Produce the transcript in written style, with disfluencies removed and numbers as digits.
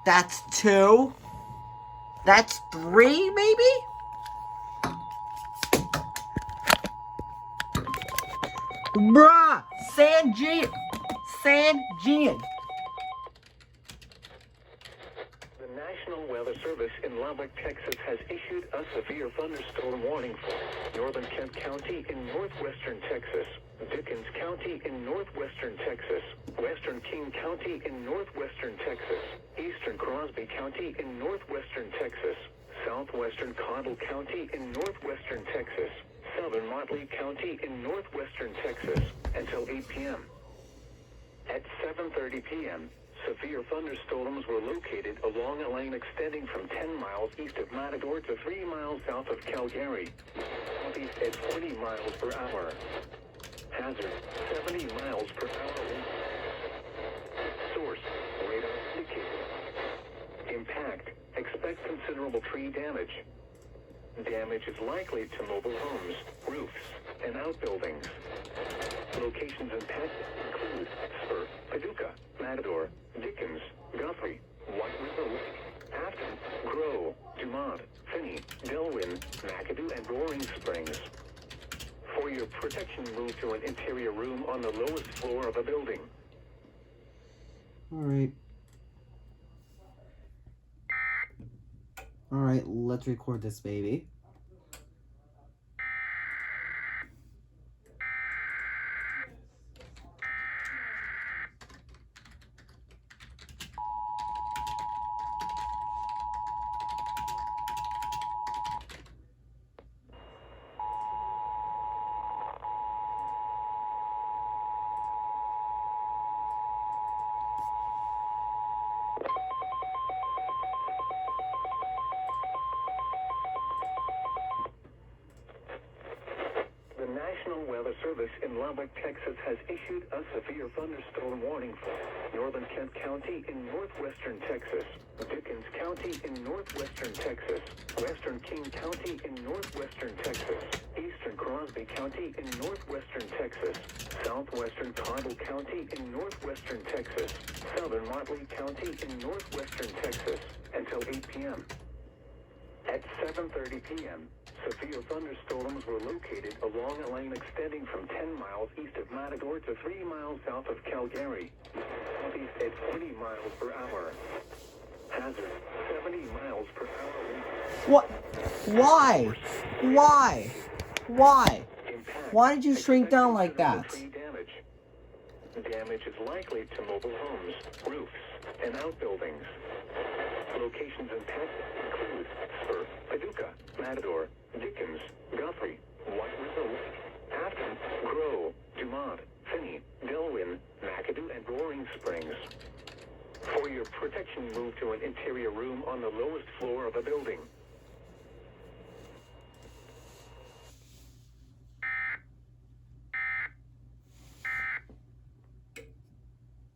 That's 2. That's 3, maybe? Bruh! Sanjian. The National Weather Service in Lubbock, Texas has issued a severe thunderstorm warning for northern Kent County in northwestern Texas, Dickens County in northwestern Texas, western King County in northwestern Texas, eastern Crosby County in northwestern Texas, southwestern Cottle County in northwestern Texas, southern Motley County in northwestern Texas until 8 p.m. At 7:30 p.m., severe thunderstorms were located along a lane extending from 10 miles east of Matador to 3 miles south of Calgary. Northeast at 20 miles per hour. Hazard, 70 miles per hour. Source, radar indicated. Impact, expect considerable tree damage. Damage is likely to mobile homes, roofs, and outbuildings. Locations impacted include Spur, Paducah, Matador, Dickens, Guthrie, White River Lake, Afton, Grow, Dumont, Finney, Delwyn, McAdoo, and Roaring Springs. For your protection, move to an interior room on the lowest floor of a building. Alright, let's record this baby. The National Weather Service in Lubbock, Texas has issued a severe thunderstorm warning for northern Kent County in northwestern Texas, Dickens County in northwestern Texas, western King County in northwestern Texas, eastern Crosby County in northwestern Texas, southwestern Cottle County in northwestern Texas, southern Motley County in northwestern Texas until 8 p.m. At 7:30 p.m., severe thunderstorms were located along a lane extending from 10 miles east of Matador to 3 miles south of Calgary. Northeast at 20 miles per hour. Hazard, 70 miles per hour. What? Why? Why? Why? Why did you shrink down like that? Damage is likely to mobile homes, roofs, and outbuildings. Locations impacted include Spur, Paducah, Matador, Dickens, Guthrie, White River Lake, Afton, Grow, Dumont, Finney, Delwyn, McAdoo, and Roaring Springs. For your protection, move to an interior room on the lowest floor of a building.